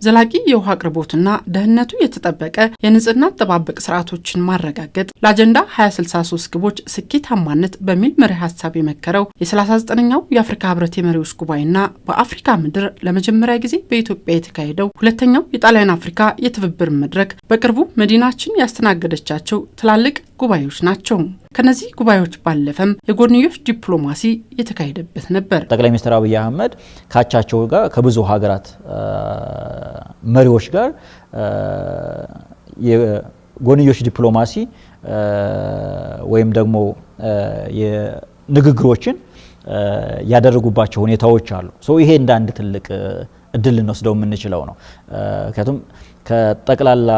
ዘላቂ የውሃ አቅርቦትና ደህንነቱ የተጠበቀ የንጽህና አጠባበቅ ስርዓቶችን ማረጋገጥ ለአጀንዳ 2063 ግቦች ስኬታማነት በሚል መሪ ሀሳብ የመከረው የ39ኛው የአፍሪካ ህብረት የመሪዎች ጉባኤና በአፍሪካ ምድር ለመጀመሪያ ጊዜ በኢትዮጵያ የተካሄደው ሁለተኛው የጣሊያን አፍሪካ የትብብር መድረክ በቅርቡ መዲናችን ያስተናገደቻቸው ትላልቅ ጉባኤዎች ናቸው። ከነዚህ ጉባኤዎች ባለፈም የጎንዮሽ ዲፕሎማሲ የተካሄደበት ነበር። ጠቅላይ ሚኒስትር አብይ አህመድ ካቻቸው ጋር ከብዙ ሀገራት መሪዎች ጋር የጎንዮሽ ዲፕሎማሲ ወይም ደግሞ የንግግሮችን ያደረጉባቸው ሁኔታዎች አሉ። ይሄ እንደ አንድ ትልቅ እድል ልንወስደው የምንችለው ነው። ምክንያቱም ከጠቅላላ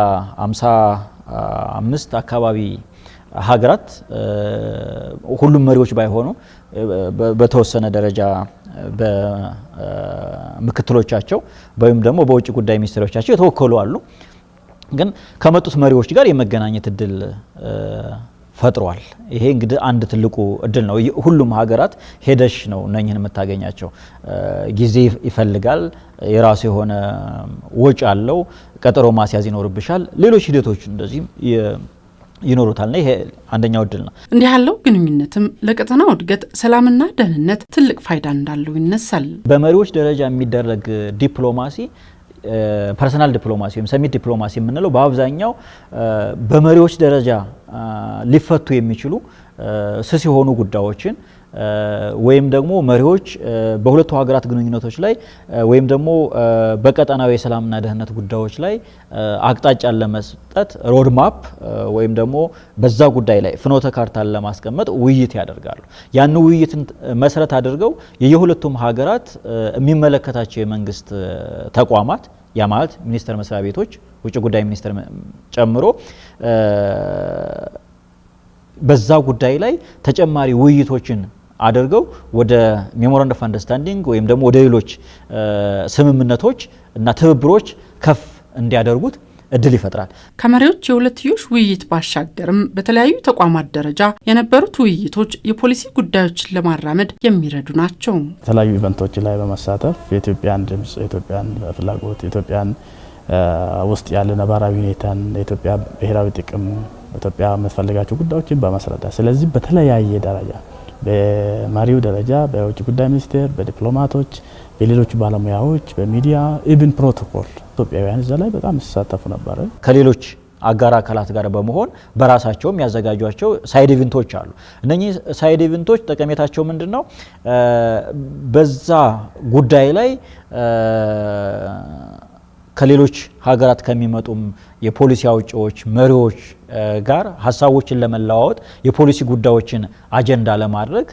55 አካባቢ ሀገራት ሁሉም መሪዎች ባይሆኑ በተወሰነ ደረጃ በምክትሎቻቸው ወይም ደግሞ በውጭ ጉዳይ ሚኒስትሮቻቸው የተወከሉ አሉ። ግን ከመጡት መሪዎች ጋር የመገናኘት እድል ፈጥሯል። ይሄ እንግዲህ አንድ ትልቁ እድል ነው። ሁሉም ሀገራት ሄደሽ ነው እነኝህን የምታገኛቸው። ጊዜ ይፈልጋል፣ የራሱ የሆነ ወጪ አለው፣ ቀጠሮ ማስያዝ ይኖርብሻል። ሌሎች ሂደቶች እንደዚህም ይኖሩታልና ይሄ አንደኛው እድል ነው። እንዲህ ያለው ግንኙነትም ለቀጠናው እድገት ሰላምና ደህንነት ትልቅ ፋይዳ እንዳለው ይነሳል። በመሪዎች ደረጃ የሚደረግ ዲፕሎማሲ ፐርሰናል ዲፕሎማሲ ወይም ሰሚት ዲፕሎማሲ የምንለው በአብዛኛው በመሪዎች ደረጃ ሊፈቱ የሚችሉ ስስ የሆኑ ጉዳዮችን ወይም ደግሞ መሪዎች በሁለቱ ሀገራት ግንኙነቶች ላይ ወይም ደግሞ በቀጠናዊ የሰላምና ደህንነት ጉዳዮች ላይ አቅጣጫን ለመስጠት ሮድማፕ ወይም ደግሞ በዛ ጉዳይ ላይ ፍኖተ ካርታን ለማስቀመጥ ውይይት ያደርጋሉ። ያን ውይይትን መሰረት አድርገው የሁለቱም ሀገራት የሚመለከታቸው የመንግስት ተቋማት ያ ማለት ሚኒስቴር መስሪያ ቤቶች ውጭ ጉዳይ ሚኒስቴር ጨምሮ በዛ ጉዳይ ላይ ተጨማሪ ውይይቶችን አድርገው ወደ ሜሞራንደም ኦፍ አንደርስታንዲንግ ወይም ደግሞ ወደ ሌሎች ስምምነቶች እና ትብብሮች ከፍ እንዲያደርጉት እድል ይፈጥራል። ከመሪዎች የሁለትዮሽ ውይይት ባሻገርም በተለያዩ ተቋማት ደረጃ የነበሩት ውይይቶች የፖሊሲ ጉዳዮችን ለማራመድ የሚረዱ ናቸው። የተለያዩ ኢቨንቶች ላይ በመሳተፍ የኢትዮጵያን ድምጽ፣ የኢትዮጵያን ፍላጎት፣ የኢትዮጵያን ውስጥ ያለ ነባራዊ ሁኔታን፣ የኢትዮጵያ ብሔራዊ ጥቅም፣ ኢትዮጵያ የምትፈልጋቸው ጉዳዮችን በማስረዳት ስለዚህ በተለያየ ደረጃ በመሪው ደረጃ በውጭ ጉዳይ ሚኒስቴር፣ በዲፕሎማቶች፣ በሌሎች ባለሙያዎች፣ በሚዲያ ኢቭን ፕሮቶኮል ኢትዮጵያውያን እዛ ላይ በጣም ሲሳተፉ ነበር። ከሌሎች አጋር አካላት ጋር በመሆን በራሳቸው የሚያዘጋጇቸው ሳይድ ኢቨንቶች አሉ። እነኚህ ሳይድ ኢቨንቶች ጠቀሜታቸው ምንድነው? በዛ ጉዳይ ላይ ከሌሎች ሀገራት ከሚመጡም የፖሊሲ አውጪዎች መሪዎች ጋር ሀሳቦችን ለመለዋወጥ የፖሊሲ ጉዳዮችን አጀንዳ ለማድረግ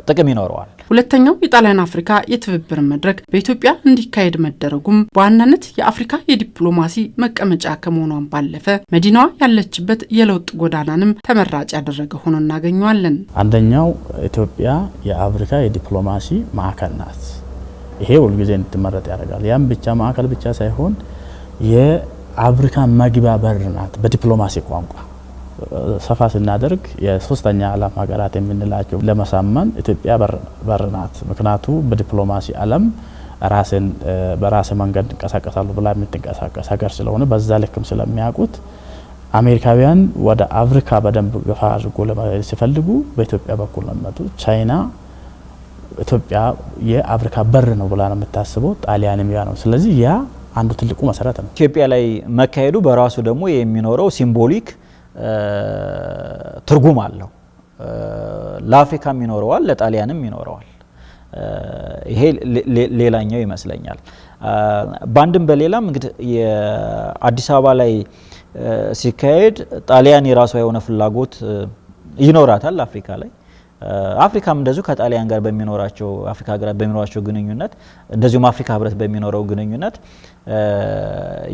ጥቅም ይኖረዋል። ሁለተኛው የጣሊያን አፍሪካ የትብብር መድረክ በኢትዮጵያ እንዲካሄድ መደረጉም በዋናነት የአፍሪካ የዲፕሎማሲ መቀመጫ ከመሆኗን ባለፈ መዲናዋ ያለችበት የለውጥ ጎዳናንም ተመራጭ ያደረገ ሆኖ እናገኘዋለን። አንደኛው ኢትዮጵያ የአፍሪካ የዲፕሎማሲ ማዕከል ናት። ይሄ ሁልጊዜ እንድትመረጥ ያደርጋል። ያም ብቻ ማዕከል ብቻ ሳይሆን የአፍሪካ መግቢያ በር ናት። በዲፕሎማሲ ቋንቋ ሰፋ ስናደርግ የሶስተኛ ዓለም ሀገራት የምንላቸው ለመሳመን ኢትዮጵያ በር ናት። ምክንያቱ በዲፕሎማሲ ዓለም ራስን በራስ መንገድ እንቀሳቀሳሉ ብላ የምትንቀሳቀስ ሀገር ስለሆነ በዛ ልክም ስለሚያውቁት አሜሪካውያን ወደ አፍሪካ በደንብ ገፋ አድርጎ ለማለት ሲፈልጉ በኢትዮጵያ በኩል ነው የሚመጡት። ቻይና ኢትዮጵያ የአፍሪካ በር ነው ብላ ነው የምታስበው። ጣሊያንም ያ ነው። ስለዚህ ያ አንዱ ትልቁ መሰረት ነው። ኢትዮጵያ ላይ መካሄዱ በራሱ ደግሞ የሚኖረው ሲምቦሊክ ትርጉም አለው። ለአፍሪካም ይኖረዋል፣ ለጣሊያንም ይኖረዋል። ይሄ ሌላኛው ይመስለኛል። በአንድም በሌላም እንግዲህ የአዲስ አበባ ላይ ሲካሄድ ጣሊያን የራሷ የሆነ ፍላጎት ይኖራታል አፍሪካ ላይ። አፍሪካም እንደዚሁ ከጣሊያን ጋር በሚኖራቸው አፍሪካ ሀገራት በሚኖራቸው ግንኙነት እንደዚሁም አፍሪካ ህብረት በሚኖረው ግንኙነት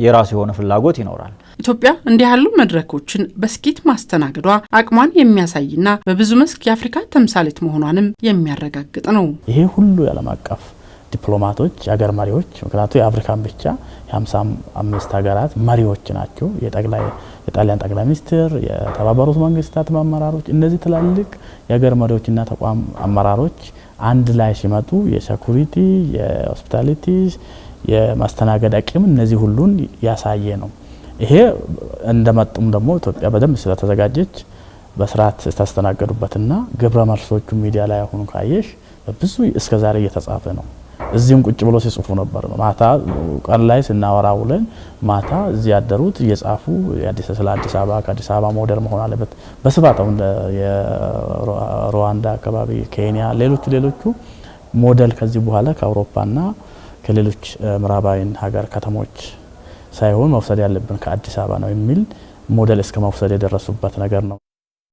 የራሱ የሆነ ፍላጎት ይኖራል። ኢትዮጵያ እንዲህ ያሉ መድረኮችን በስኬት ማስተናገዷ አቅሟን የሚያሳይና በብዙ መስክ የአፍሪካ ተምሳሌት መሆኗንም የሚያረጋግጥ ነው። ይሄ ሁሉ የዓለም አቀፍ ዲፕሎማቶች፣ የሀገር መሪዎች ምክንያቱ የአፍሪካን ብቻ የ55 ሀገራት መሪዎች ናቸው። የጣሊያን ጠቅላይ ሚኒስትር፣ የተባበሩት መንግስታት አመራሮች፣ እነዚህ ትላልቅ የሀገር መሪዎችና ተቋም አመራሮች አንድ ላይ ሲመጡ የሴኩሪቲ፣ የሆስፒታሊቲ፣ የማስተናገድ አቅም እነዚህ ሁሉን ያሳየ ነው። ይሄ እንደመጡም ደግሞ ኢትዮጵያ በደንብ ስለተዘጋጀች በስርዓት ተስተናገዱበትና ግብረ መልሶቹ ሚዲያ ላይ አሁን ካየሽ ብዙ እስከዛሬ እየተጻፈ ነው። እዚህም ቁጭ ብሎ ሲጽፉ ነበር። ማታ ቀን ላይ ስናወራ ውለን ማታ እዚህ ያደሩት እየጻፉ ስለ አዲስ አበባ ከአዲስ አበባ ሞዴል መሆን አለበት በስፋት አሁን የሩዋንዳ አካባቢ፣ ኬንያ፣ ሌሎቹ ሞዴል ከዚህ በኋላ ከአውሮፓና ከሌሎች ምዕራባዊን ሀገር ከተሞች ሳይሆን መውሰድ ያለብን ከአዲስ አበባ ነው የሚል ሞዴል እስከ መውሰድ የደረሱበት ነገር ነው።